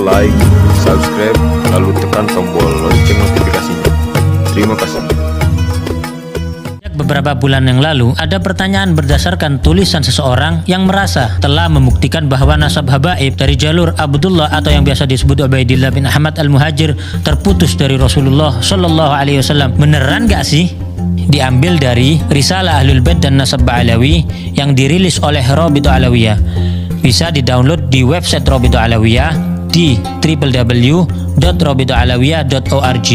like, subscribe, lalu tekan tombol lonceng notifikasinya. Terima kasih. Beberapa bulan yang lalu, ada pertanyaan berdasarkan tulisan seseorang yang merasa telah membuktikan bahwa nasab habaib dari jalur Abdullah atau yang biasa disebut Ubaidillah bin Ahmad al-Muhajir terputus dari Rasulullah Shallallahu Alaihi Wasallam. Beneran gak sih? Diambil dari Risalah Ahlul Bait dan Nasab Ba'alawi yang dirilis oleh Rabithah Alawiyah. Bisa di-download di website Rabithah Alawiyah di www.rabithahalawiyah.org.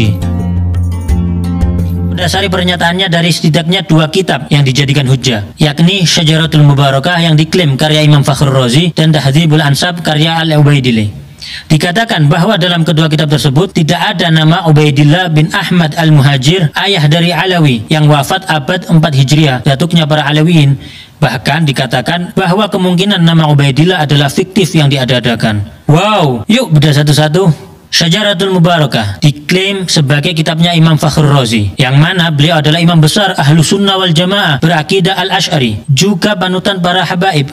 Berdasari pernyataannya dari setidaknya dua kitab yang dijadikan hujjah, yakni Syajaratul Mubarakah yang diklaim karya Imam Fakhrur Razi dan Tahdzibul Ansab karya Al-Ubaidili. Dikatakan bahwa dalam kedua kitab tersebut tidak ada nama Ubaidillah bin Ahmad al-Muhajir, ayah dari Alawi yang wafat abad 4 Hijriah, datuknya para Alawiyin. Bahkan dikatakan bahwa kemungkinan nama Ubaidillah adalah fiktif yang diada-adakan. Wow, yuk bedah satu-satu. Syajaratul Mubarakah diklaim sebagai kitabnya Imam Fakhrur Razi, yang mana beliau adalah imam besar Ahlus Sunnah wal Jamaah berakidah Al-Asy'ari, juga panutan para habaib.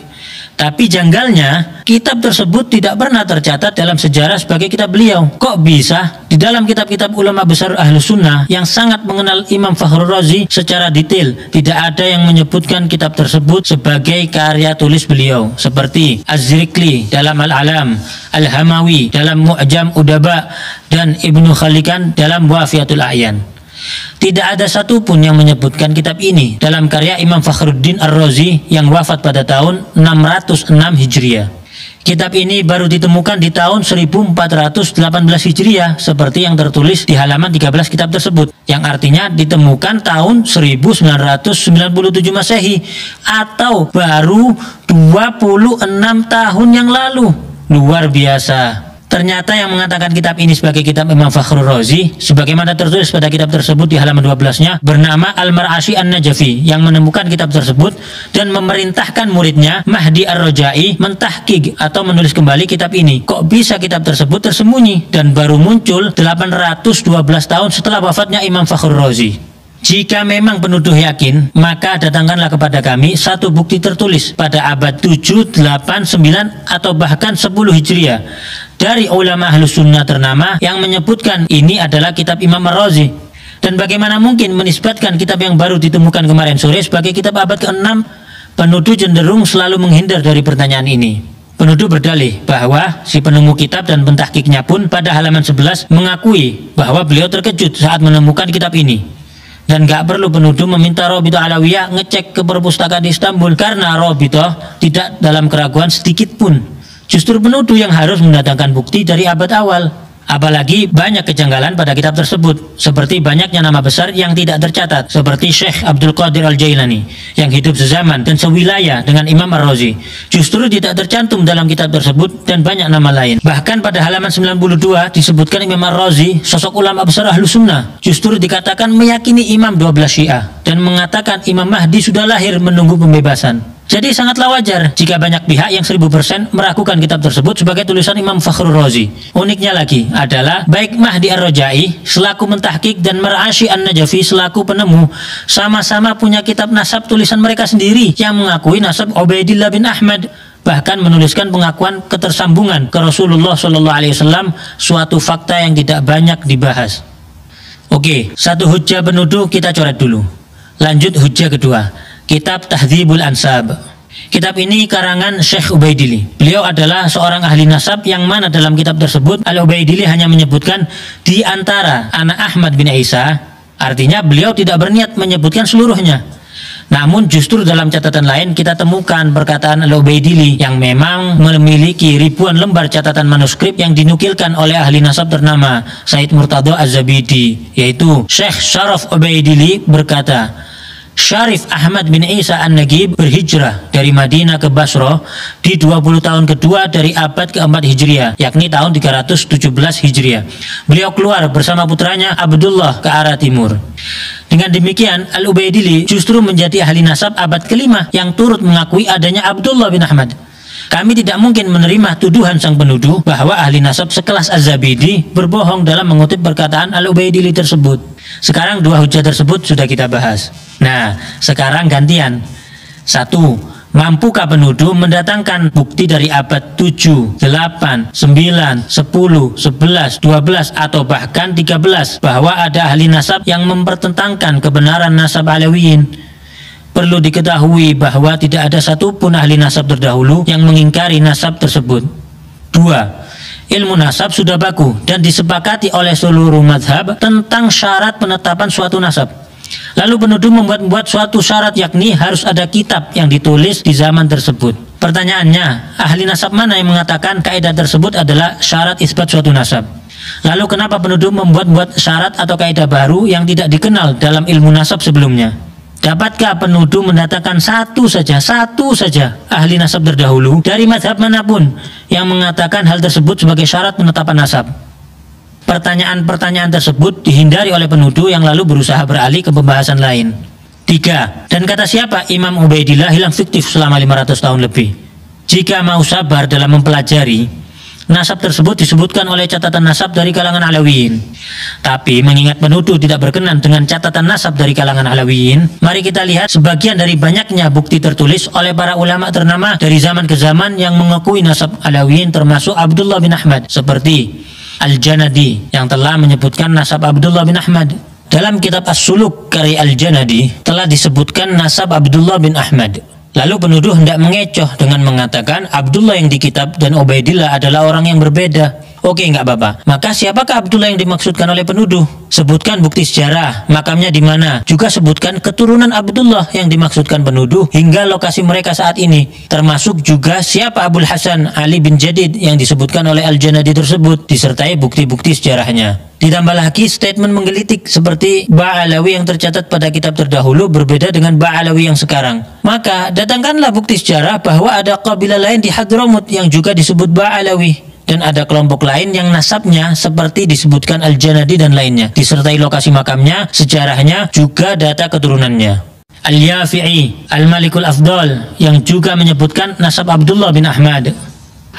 Tapi janggalnya, kitab tersebut tidak pernah tercatat dalam sejarah sebagai kitab beliau. Kok bisa? Di dalam kitab-kitab ulama besar Ahlus Sunnah yang sangat mengenal Imam Fakhrur Razi secara detail, tidak ada yang menyebutkan kitab tersebut sebagai karya tulis beliau, seperti Az-Zirikli dalam Al-Alam, Al-Hamawi dalam Mu'jam Udaba, dan Ibnu Khalikan dalam Wafiyatul A'yan. Tidak ada satupun yang menyebutkan kitab ini dalam karya Imam Fakhruddin Ar-Razi yang wafat pada tahun 606 Hijriah. Kitab ini baru ditemukan di tahun 1418 Hijriah seperti yang tertulis di halaman 13 kitab tersebut, yang artinya ditemukan tahun 1997 Masehi atau baru 26 tahun yang lalu. Luar biasa. Ternyata yang mengatakan kitab ini sebagai kitab Imam Fakhrur Razi, sebagaimana tertulis pada kitab tersebut di halaman 12-nya, bernama Al-Mar'ashi An-Najafi, yang menemukan kitab tersebut dan memerintahkan muridnya Mahdi Ar-Rajai mentahqiq atau menulis kembali kitab ini. Kok bisa kitab tersebut tersembunyi dan baru muncul 812 tahun setelah wafatnya Imam Fakhrur Razi? Jika memang penuduh yakin, maka datangkanlah kepada kami satu bukti tertulis pada abad 7, 8, 9, atau bahkan 10 Hijriah dari ulama Ahlus Sunnah ternama yang menyebutkan ini adalah kitab Imam Ar-Razi. Dan bagaimana mungkin menisbatkan kitab yang baru ditemukan kemarin sore sebagai kitab abad ke-6? Penuduh cenderung selalu menghindar dari pertanyaan ini. Penuduh berdalih bahwa si penemu kitab dan pentahqiqnya pun pada halaman 11 mengakui bahwa beliau terkejut saat menemukan kitab ini. Dan gak perlu penuduh meminta Rabithah Alawiyah ngecek ke perpustakaan di Istanbul, karena Rabithah tidak dalam keraguan sedikit pun. Justru penuduh yang harus mendatangkan bukti dari abad awal. Apalagi banyak kejanggalan pada kitab tersebut, seperti banyaknya nama besar yang tidak tercatat, seperti Syekh Abdul Qadir Al-Jailani yang hidup sezaman dan sewilayah dengan Imam Ar-Razi, justru tidak tercantum dalam kitab tersebut, dan banyak nama lain. Bahkan pada halaman 92 disebutkan Imam Ar-Razi, sosok ulama besar Ahlus Sunnah, justru dikatakan meyakini Imam 12 Syiah dan mengatakan Imam Mahdi sudah lahir menunggu pembebasan. Jadi sangatlah wajar jika banyak pihak yang 1000% meragukan kitab tersebut sebagai tulisan Imam Fakhrur Razi. Uniknya lagi adalah baik Mahdi Ar-Rajai selaku mentahqiq dan Mar'ashi An-Najafi selaku penemu sama-sama punya kitab nasab tulisan mereka sendiri yang mengakui nasab Ubaidillah bin Ahmad, bahkan menuliskan pengakuan ketersambungan ke Rasulullah Shallallahu Alaihi Wasallam, suatu fakta yang tidak banyak dibahas. Oke, satu hujjah penuduh kita coret dulu. Lanjut hujjah kedua, kitab Tahdzibul Ansab. Kitab ini karangan Syekh Ubaidili. Beliau adalah seorang ahli nasab yang mana dalam kitab tersebut Al-Ubaidili hanya menyebutkan di antara anak Ahmad bin Isa. Artinya beliau tidak berniat menyebutkan seluruhnya. Namun justru dalam catatan lain kita temukan perkataan Al-Ubaidili yang memang memiliki ribuan lembar catatan manuskrip yang dinukilkan oleh ahli nasab ternama Said Murtadha Az-Zabidi, yaitu Syekh Syaraf Ubaidili berkata, Syarif Ahmad bin Isa An-Nagib berhijrah dari Madinah ke Basra di 20 tahun kedua dari abad ke-4 Hijriah, yakni tahun 317 Hijriah. Beliau keluar bersama putranya Abdullah ke arah timur. Dengan demikian, Al-Ubaidili justru menjadi ahli nasab abad ke-5 yang turut mengakui adanya Abdullah bin Ahmad. Kami tidak mungkin menerima tuduhan sang penuduh bahwa ahli nasab sekelas Az-Zabidi berbohong dalam mengutip perkataan Al-Ubaidili tersebut. Sekarang dua hujah tersebut sudah kita bahas. Nah, sekarang gantian. 1. Mampukah penuduh mendatangkan bukti dari abad 7, 8, 9, 10, 11, 12 atau bahkan 13 bahwa ada ahli nasab yang mempertentangkan kebenaran nasab Alawiyin? Perlu diketahui bahwa tidak ada satupun ahli nasab terdahulu yang mengingkari nasab tersebut. 2. Ilmu nasab sudah baku dan disepakati oleh seluruh mazhab tentang syarat penetapan suatu nasab. Lalu penuduh membuat suatu syarat, yakni harus ada kitab yang ditulis di zaman tersebut. Pertanyaannya, ahli nasab mana yang mengatakan kaidah tersebut adalah syarat isbat suatu nasab? Lalu kenapa penuduh membuat syarat atau kaidah baru yang tidak dikenal dalam ilmu nasab sebelumnya? Dapatkah penuduh mendatangkan satu saja ahli nasab terdahulu dari mazhab manapun yang mengatakan hal tersebut sebagai syarat penetapan nasab? Pertanyaan-pertanyaan tersebut dihindari oleh penuduh yang lalu berusaha beralih ke pembahasan lain. 3. Dan kata siapa Imam Ubaidillah hilang fiktif selama 500 tahun lebih? Jika mau sabar dalam mempelajari, nasab tersebut disebutkan oleh catatan nasab dari kalangan Alawiyin. Tapi mengingat penuduh tidak berkenan dengan catatan nasab dari kalangan Alawiyin, mari kita lihat sebagian dari banyaknya bukti tertulis oleh para ulama ternama dari zaman ke zaman yang mengakui nasab Alawiyin, termasuk Abdullah bin Ahmad, seperti Al-Janadi yang telah menyebutkan nasab Abdullah bin Ahmad. Dalam kitab As-Suluk karya Al-Janadi telah disebutkan nasab Abdullah bin Ahmad. Lalu penuduh hendak mengecoh dengan mengatakan Abdullah yang di kitab dan Ubaidillah adalah orang yang berbeda. Oke, nggak apa-apa. Maka siapakah Abdullah yang dimaksudkan oleh penuduh? Sebutkan bukti sejarah, makamnya di mana. Juga sebutkan keturunan Abdullah yang dimaksudkan penuduh hingga lokasi mereka saat ini. Termasuk juga siapa Abul Hasan Ali bin Jadid yang disebutkan oleh Al-Janadi tersebut, disertai bukti-bukti sejarahnya. Ditambah lagi statement menggelitik seperti Ba'alawi yang tercatat pada kitab terdahulu berbeda dengan Ba'alawi yang sekarang. Maka datangkanlah bukti sejarah bahwa ada kabilah lain di Hadramut yang juga disebut Ba'alawi. Dan ada kelompok lain yang nasabnya seperti disebutkan Al-Janadi dan lainnya, disertai lokasi makamnya, sejarahnya, juga data keturunannya. Al-Yafi'i, Al-Malikul Afdal yang juga menyebutkan nasab Abdullah bin Ahmad.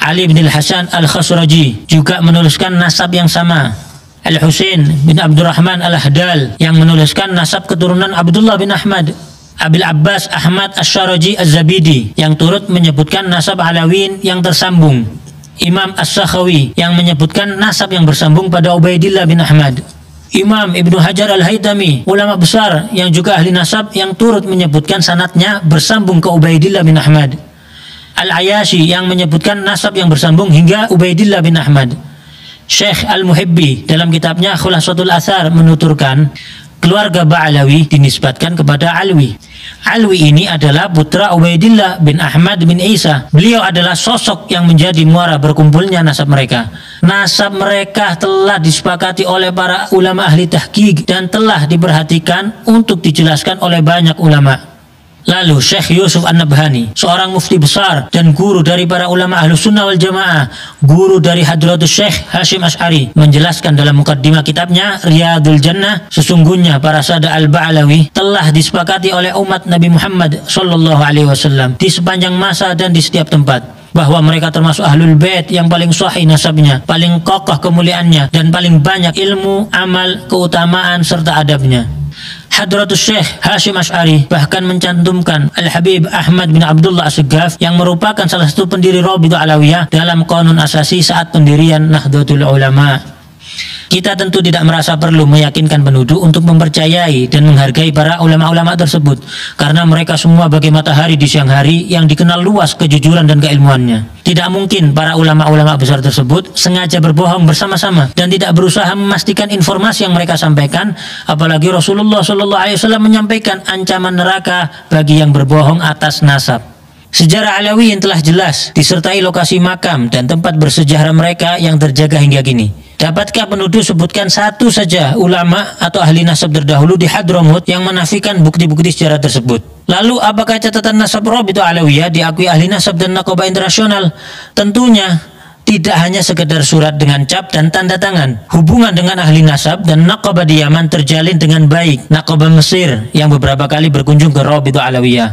Ali bin Al-Hasan Al-Khasraji juga menuliskan nasab yang sama. Al-Husain bin Abdurrahman Al-Ahdal yang menuliskan nasab keturunan Abdullah bin Ahmad. Abil Abbas Ahmad Asy-Syaraji Az-Zabidi yang turut menyebutkan nasab Alawiyin yang tersambung. Imam As-Sakhawi yang menyebutkan nasab yang bersambung pada Ubaidillah bin Ahmad. Imam Ibnu Hajar Al-Haytami, ulama besar yang juga ahli nasab yang turut menyebutkan sanadnya bersambung ke Ubaidillah bin Ahmad. Al-Ayashi yang menyebutkan nasab yang bersambung hingga Ubaidillah bin Ahmad. Syekh Al-Muhibbi dalam kitabnya Khulasatul Athar menuturkan keluarga Ba'alawi dinisbatkan kepada Alwi. Alwi ini adalah putra Ubaidillah bin Ahmad bin Isa. Beliau adalah sosok yang menjadi muara berkumpulnya nasab mereka. Nasab mereka telah disepakati oleh para ulama ahli tahqiq dan telah diperhatikan untuk dijelaskan oleh banyak ulama. Lalu Syekh Yusuf An-Nabhani, seorang mufti besar dan guru dari para ulama Ahlus Sunnah wal Jamaah, guru dari Hadratus Syekh Hashim Asy'ari, menjelaskan dalam mukaddimah kitabnya Riyadul Jannah, sesungguhnya para sada al-Ba'alawi telah disepakati oleh umat Nabi Muhammad sallallahu alaihi wasallam di sepanjang masa dan di setiap tempat, bahwa mereka termasuk ahlul bait yang paling sahih nasabnya, paling kokoh kemuliaannya, dan paling banyak ilmu, amal, keutamaan serta adabnya. Hadratus Syekh Hashim Asy'ari bahkan mencantumkan Al-Habib Ahmad bin Abdullah As-Saggaf yang merupakan salah satu pendiri Rabithah Alawiyah dalam Qanun Asasi saat pendirian Nahdlatul Ulama. Kita tentu tidak merasa perlu meyakinkan penuduh untuk mempercayai dan menghargai para ulama-ulama tersebut, karena mereka semua bagai matahari di siang hari yang dikenal luas kejujuran dan keilmuannya. Tidak mungkin para ulama-ulama besar tersebut sengaja berbohong bersama-sama dan tidak berusaha memastikan informasi yang mereka sampaikan, apalagi Rasulullah SAW menyampaikan ancaman neraka bagi yang berbohong atas nasab. Sejarah Alawiyin telah jelas, disertai lokasi makam dan tempat bersejarah mereka yang terjaga hingga kini. Dapatkah penuduh sebutkan satu saja ulama atau ahli nasab terdahulu di Hadramut yang menafikan bukti-bukti sejarah tersebut? Lalu apakah catatan nasab Rabithah Alawiyah diakui ahli nasab dan Naqabah internasional? Tentunya tidak hanya sekedar surat dengan cap dan tanda tangan. Hubungan dengan ahli nasab dan Naqabah di Yaman terjalin dengan baik. Naqabah Mesir yang beberapa kali berkunjung ke Rabithah Alawiyah.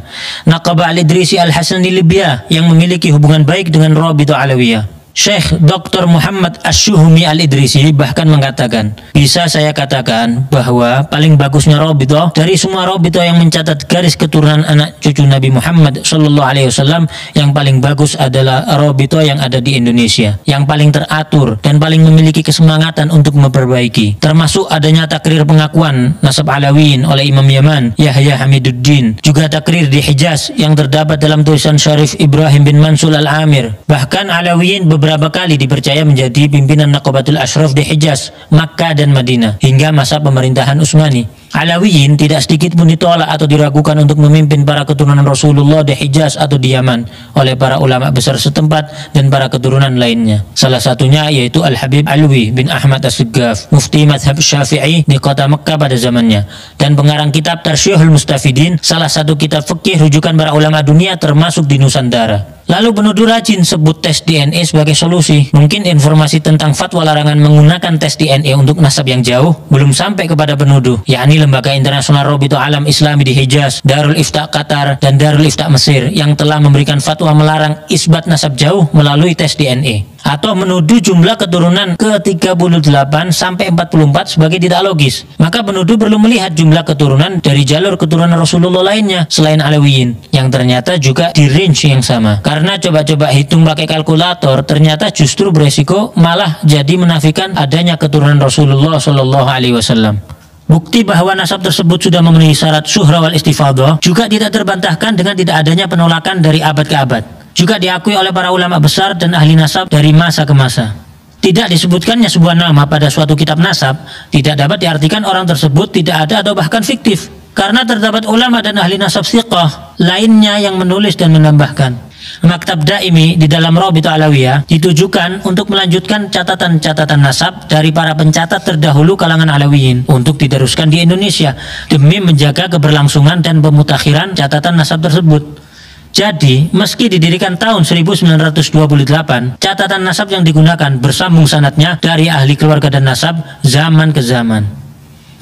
Naqabah Al-Idrisi Al-Hasani Libya yang memiliki hubungan baik dengan Rabithah Alawiyah. Syekh Dr. Muhammad Asy-Syuhumi Al-Idrisi bahkan mengatakan, bisa saya katakan bahwa paling bagusnya Rabithah dari semua Rabithah yang mencatat garis keturunan anak cucu Nabi Muhammad SAW, yang paling bagus adalah Rabithah yang ada di Indonesia, yang paling teratur dan paling memiliki kesemangatan untuk memperbaiki, termasuk adanya takrir pengakuan nasab Alawiyin oleh Imam Yaman Yahya Hamiduddin, juga takrir di Hijaz yang terdapat dalam tulisan Syarif Ibrahim bin Mansur Al-Amir. Bahkan Alawiyin beberapa kali dipercaya menjadi pimpinan Naqabatul Ashraf di Hijaz, Makkah dan Madinah hingga masa pemerintahan Utsmani. Alawiyin tidak sedikit pun ditolak atau diragukan untuk memimpin para keturunan Rasulullah di Hijaz atau di Yaman oleh para ulama besar setempat dan para keturunan lainnya. Salah satunya yaitu Al-Habib Alwi bin Ahmad As-Suggaf, mufti madhab Syafi'i di kota Mekkah pada zamannya, dan pengarang kitab Tarsyihul Mustafidin, salah satu kitab fikih rujukan para ulama dunia termasuk di Nusantara. Lalu penuduh rajin sebut tes DNA sebagai solusi. Mungkin informasi tentang fatwa larangan menggunakan tes DNA untuk nasab yang jauh belum sampai kepada penuduh, yakni Lembaga Internasional Rabithah Alam Islami di Hijaz, Darul Ifta Qatar, dan Darul Ifta Mesir yang telah memberikan fatwa melarang isbat nasab jauh melalui tes DNA. Atau menuduh jumlah keturunan ke-38 sampai 44 sebagai tidak logis. Maka penuduh perlu melihat jumlah keturunan dari jalur keturunan Rasulullah lainnya selain Alawiyin, yang ternyata juga di range yang sama. Karena coba-coba hitung pakai kalkulator, ternyata justru beresiko malah jadi menafikan adanya keturunan Rasulullah SAW. Bukti bahwa nasab tersebut sudah memenuhi syarat syuhra wal istifadhah juga tidak terbantahkan dengan tidak adanya penolakan dari abad ke abad. Juga diakui oleh para ulama besar dan ahli nasab dari masa ke masa. Tidak disebutkannya sebuah nama pada suatu kitab nasab tidak dapat diartikan orang tersebut tidak ada atau bahkan fiktif, karena terdapat ulama dan ahli nasab thiqah lainnya yang menulis dan menambahkan. Maktab Daimi di dalam Rabithah Alawiyah ditujukan untuk melanjutkan catatan-catatan nasab dari para pencatat terdahulu kalangan Alawiyin untuk diteruskan di Indonesia demi menjaga keberlangsungan dan pemutakhiran catatan nasab tersebut. Jadi, meski didirikan tahun 1928, catatan nasab yang digunakan bersambung sanadnya dari ahli keluarga dan nasab zaman ke zaman.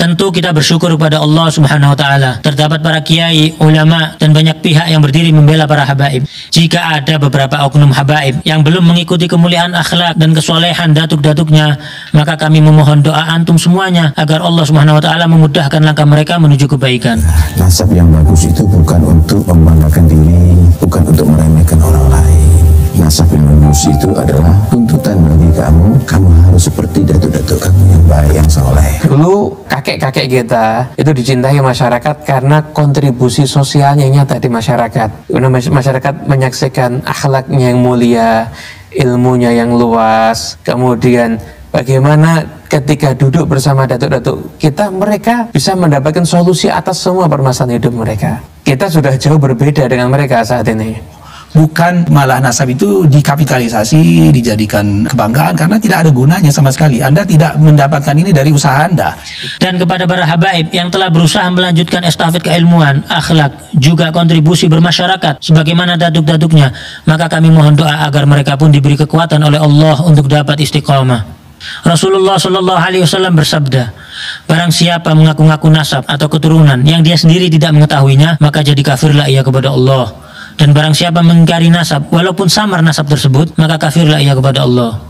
Tentu kita bersyukur kepada Allah Subhanahu wa Ta'ala. Terdapat para kiai, ulama, dan banyak pihak yang berdiri membela para habaib. Jika ada beberapa oknum habaib yang belum mengikuti kemuliaan akhlak dan kesolehan datuk-datuknya, maka kami memohon doa antum semuanya agar Allah Subhanahu wa Ta'ala memudahkan langkah mereka menuju kebaikan. Nasab yang bagus itu bukan untuk membanggakan diri, bukan untuk meremehkan orang lain. Nasab yang bagus itu adalah tuntutan bagi kamu. Kamu harus seperti datuk-datuk kamu yang baik, yang soleh. Dulu kakek-kakek kita itu dicintai masyarakat karena kontribusi sosialnya yang nyata di masyarakat. Karena masyarakat menyaksikan akhlaknya yang mulia, ilmunya yang luas, kemudian bagaimana ketika duduk bersama datuk-datuk kita, mereka bisa mendapatkan solusi atas semua permasalahan hidup mereka. Kita sudah jauh berbeda dengan mereka saat ini. Bukan malah nasab itu dikapitalisasi, dijadikan kebanggaan, karena tidak ada gunanya sama sekali. Anda tidak mendapatkan ini dari usaha Anda. Dan kepada para habaib yang telah berusaha melanjutkan estafet keilmuan, akhlak, juga kontribusi bermasyarakat sebagaimana datuk-datuknya, maka kami mohon doa agar mereka pun diberi kekuatan oleh Allah untuk dapat istiqamah. Rasulullah SAW bersabda, barang siapa mengaku-ngaku nasab atau keturunan yang dia sendiri tidak mengetahuinya, maka jadi kafirlah ia kepada Allah. Dan barang siapa mengingkari nasab walaupun samar nasab tersebut, maka kafirlah ia kepada Allah.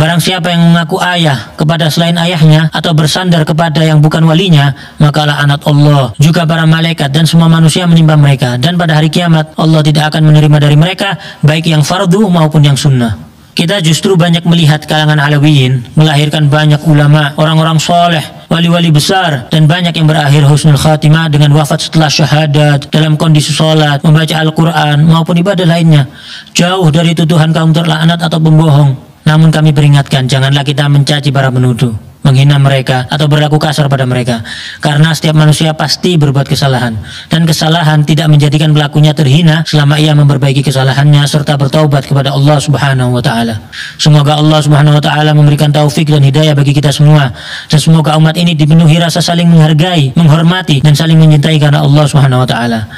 Barang siapa yang mengaku ayah kepada selain ayahnya atau bersandar kepada yang bukan walinya, maka laknat Allah, juga para malaikat dan semua manusia menimpa mereka, dan pada hari kiamat Allah tidak akan menerima dari mereka baik yang fardu maupun yang sunnah. Kita justru banyak melihat kalangan Alawiyin melahirkan banyak ulama, orang-orang soleh, wali-wali besar, dan banyak yang berakhir husnul khatimah dengan wafat setelah syahadat dalam kondisi sholat, membaca Al-Quran maupun ibadah lainnya, jauh dari tuduhan kaum terlaknat atau pembohong. Namun kami peringatkan, janganlah kita mencaci para penuduh, menghina mereka atau berlaku kasar pada mereka, karena setiap manusia pasti berbuat kesalahan, dan kesalahan tidak menjadikan pelakunya terhina selama ia memperbaiki kesalahannya serta bertaubat kepada Allah Subhanahu wa Ta'ala. Semoga Allah Subhanahu wa Ta'ala memberikan taufik dan hidayah bagi kita semua, dan semoga umat ini dipenuhi rasa saling menghargai, menghormati, dan saling mencintai karena Allah Subhanahu wa Ta'ala.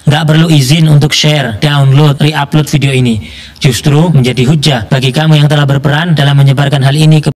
Nggak perlu izin untuk share, download, re-upload video ini, justru menjadi hujah bagi kamu yang telah berperan dalam menyebarkan hal ini ke